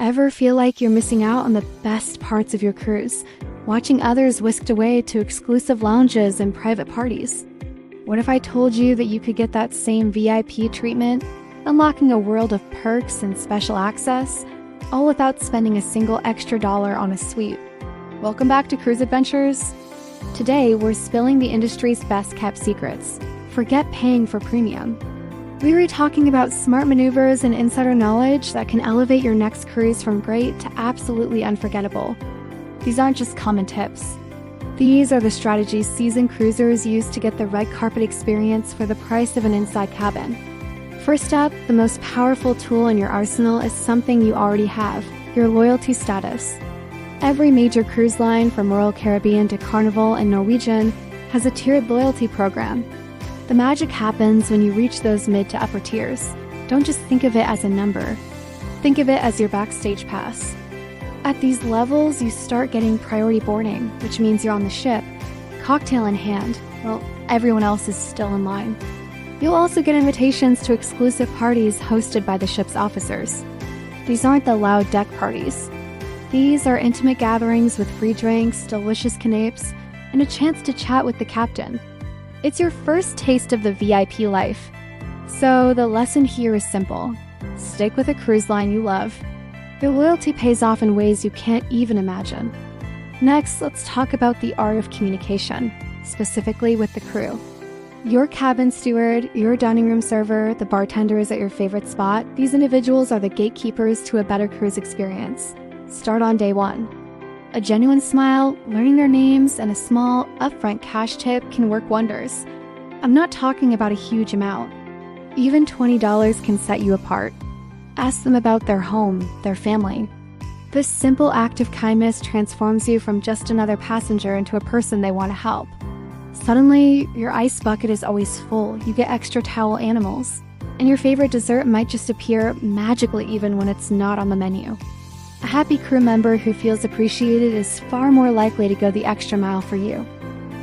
Ever feel like you're missing out on the best parts of your cruise, watching others whisked away to exclusive lounges and private parties? What if I told you that you could get that same VIP treatment, unlocking a world of perks and special access, all without spending a single extra dollar on a suite? Welcome back to CruiseAdventures. Today, we're spilling the industry's best-kept secrets. Forget paying for premium. We'll be talking about smart maneuvers and insider knowledge that can elevate your next cruise from great to absolutely unforgettable. These aren't just common tips. These are the strategies seasoned cruisers use to get the red carpet experience for the price of an inside cabin. First up, the most powerful tool in your arsenal is something you already have: your loyalty status. Every major cruise line, from Royal Caribbean to Carnival and Norwegian, has a tiered loyalty program. The magic happens when you reach those mid to upper tiers. Don't just think of it as a number. Think of it as your backstage pass. At these levels, you start getting priority boarding, which means you're on the ship, cocktail in hand, while everyone else is still in line. You'll also get invitations to exclusive parties hosted by the ship's officers. These aren't the loud deck parties. These are intimate gatherings with free drinks, delicious canapes, and a chance to chat with the captain. It's your first taste of the VIP life. So the lesson here is simple. Stick with a cruise line you love. Your loyalty pays off in ways you can't even imagine. Next, let's talk about the art of communication, specifically with the crew. Your cabin steward, your dining room server, the bartenders at your favorite spot, these individuals are the gatekeepers to a better cruise experience. Start on day one. A genuine smile, learning their names, and a small, upfront cash tip can work wonders. I'm not talking about a huge amount. Even $20 can set you apart. Ask them about their home, their family. This simple act of kindness transforms you from just another passenger into a person they want to help. Suddenly, your ice bucket is always full. You get extra towel animals. And your favorite dessert might just appear magically even when it's not on the menu. A happy crew member who feels appreciated is far more likely to go the extra mile for you.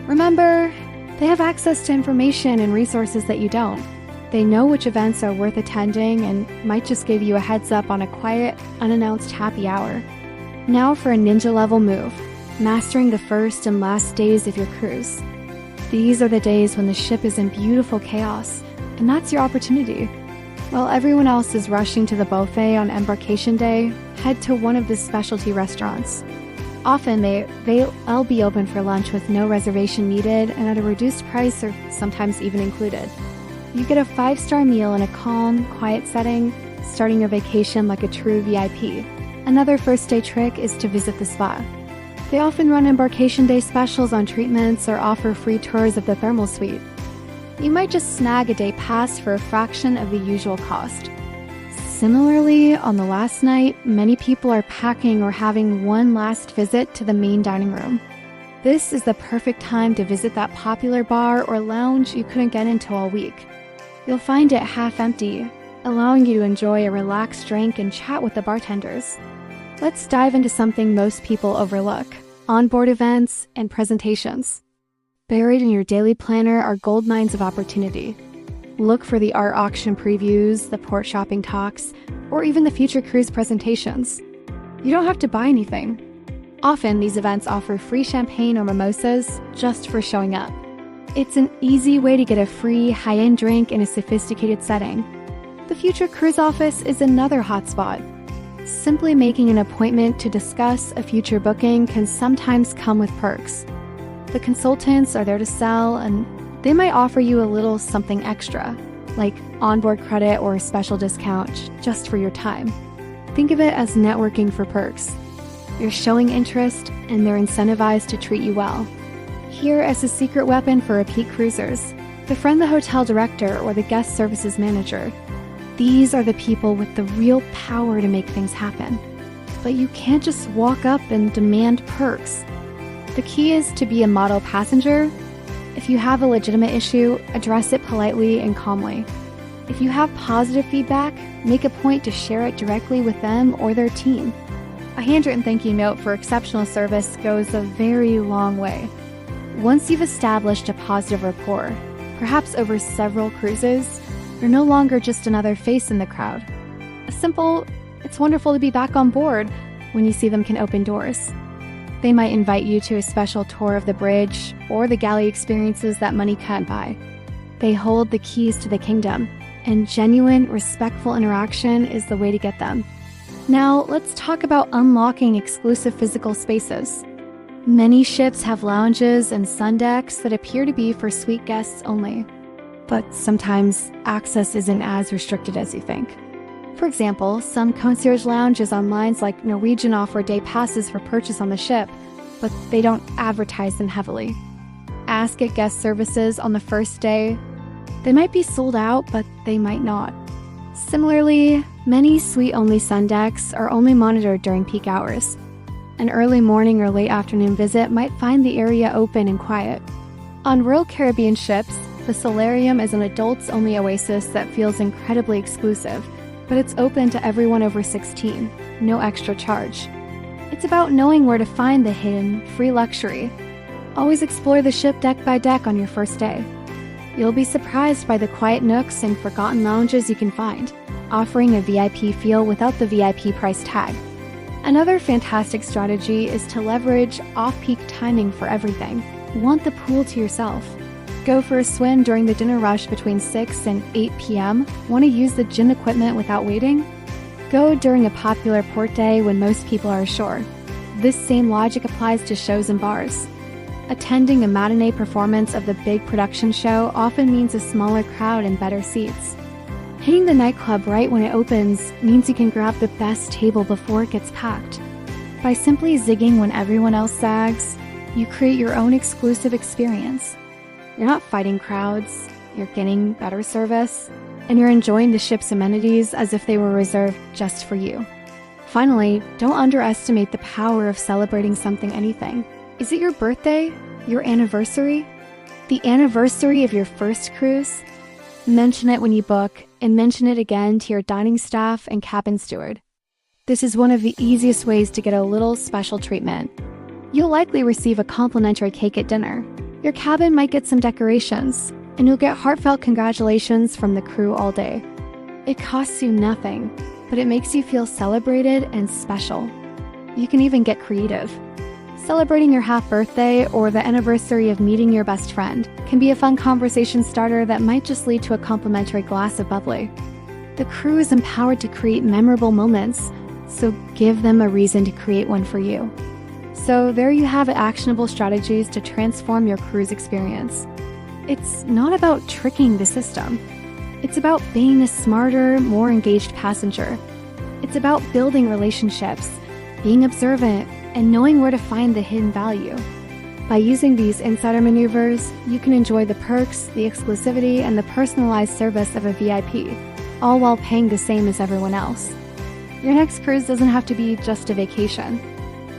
Remember, they have access to information and resources that you don't. They know which events are worth attending and might just give you a heads up on a quiet, unannounced happy hour. Now for a ninja-level move, mastering the first and last days of your cruise. These are the days when the ship is in beautiful chaos, and that's your opportunity. While everyone else is rushing to the buffet on embarkation day, head to one of the specialty restaurants. Often they'll be open for lunch with no reservation needed and at a reduced price or sometimes even included. You get a 5-star meal in a calm, quiet setting, starting your vacation like a true VIP. Another first-day trick is to visit the spa. They often run embarkation day specials on treatments or offer free tours of the thermal suite. You might just snag a day pass for a fraction of the usual cost. Similarly, on the last night, many people are packing or having one last visit to the main dining room. This is the perfect time to visit that popular bar or lounge you couldn't get into all week. You'll find it half empty, allowing you to enjoy a relaxed drink and chat with the bartenders. Let's dive into something most people overlook: onboard events and presentations. Buried in your daily planner are gold mines of opportunity. Look for the art auction previews, the port shopping talks, or even the future cruise presentations. You don't have to buy anything. Often, these events offer free champagne or mimosas just for showing up. It's an easy way to get a free, high-end drink in a sophisticated setting. The Future Cruise Office is another hotspot. Simply making an appointment to discuss a future booking can sometimes come with perks. The consultants are there to sell, and they might offer you a little something extra, like onboard credit or a special discount just for your time. Think of it as networking for perks. You're showing interest, and they're incentivized to treat you well. Here as a secret weapon for repeat cruisers: befriend the hotel director or the guest services manager. These are the people with the real power to make things happen. But you can't just walk up and demand perks. The key is to be a model passenger. If you have a legitimate issue, address it politely and calmly. If you have positive feedback, make a point to share it directly with them or their team. A handwritten thank you note for exceptional service goes a very long way. Once you've established a positive rapport, perhaps over several cruises, you're no longer just another face in the crowd. A simple It's wonderful to be back on board when you see them can open doors. They might invite you to a special tour of the bridge or the galley experiences that money can't buy. They hold the keys to the kingdom, and genuine, respectful interaction is the way to get them. Now, let's talk about unlocking exclusive physical spaces. Many ships have lounges and sun decks that appear to be for suite guests only. But sometimes access isn't as restricted as you think. For example, some concierge lounges on lines like Norwegian offer day passes for purchase on the ship, but they don't advertise them heavily. Ask at guest services on the first day. They might be sold out, but they might not. Similarly, many suite-only sun decks are only monitored during peak hours. An early morning or late afternoon visit might find the area open and quiet. On Royal Caribbean ships, the solarium is an adults-only oasis that feels incredibly exclusive, but it's open to everyone over 16, no extra charge. It's about knowing where to find the hidden, free luxury. Always explore the ship deck by deck on your first day. You'll be surprised by the quiet nooks and forgotten lounges you can find, offering a VIP feel without the VIP price tag. Another fantastic strategy is to leverage off-peak timing for everything. Want the pool to yourself? Go for a swim during the dinner rush between 6 and 8 p.m. Want to use the gym equipment without waiting? Go during a popular port day when most people are ashore. This same logic applies to shows and bars. Attending a matinee performance of the big production show often means a smaller crowd and better seats. Hitting the nightclub right when it opens means you can grab the best table before it gets packed. By simply zigging when everyone else zags, you create your own exclusive experience. You're not fighting crowds, you're getting better service, and you're enjoying the ship's amenities as if they were reserved just for you. Finally, don't underestimate the power of celebrating anything. Is it your birthday? Your anniversary? The anniversary of your first cruise? Mention it when you book, and mention it again to your dining staff and cabin steward. This is one of the easiest ways to get a little special treatment. You'll likely receive a complimentary cake at dinner. Your cabin might get some decorations, and you'll get heartfelt congratulations from the crew all day. It costs you nothing, but it makes you feel celebrated and special. You can even get creative. Celebrating your half birthday or the anniversary of meeting your best friend can be a fun conversation starter that might just lead to a complimentary glass of bubbly. The crew is empowered to create memorable moments, so give them a reason to create one for you. So there you have it, actionable strategies to transform your cruise experience. It's not about tricking the system. It's about being a smarter, more engaged passenger. It's about building relationships, being observant, and knowing where to find the hidden value. By using these insider maneuvers, you can enjoy the perks, the exclusivity, and the personalized service of a VIP, all while paying the same as everyone else. Your next cruise doesn't have to be just a vacation.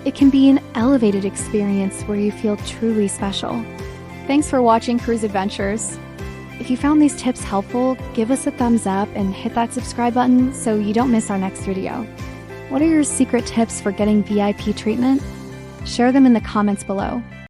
It can be an elevated experience where you feel truly special. Thanks for watching Cruise Adventures. If you found these tips helpful, give us a thumbs up and hit that subscribe button so you don't miss our next video. What are your secret tips for getting VIP treatment? Share them in the comments below.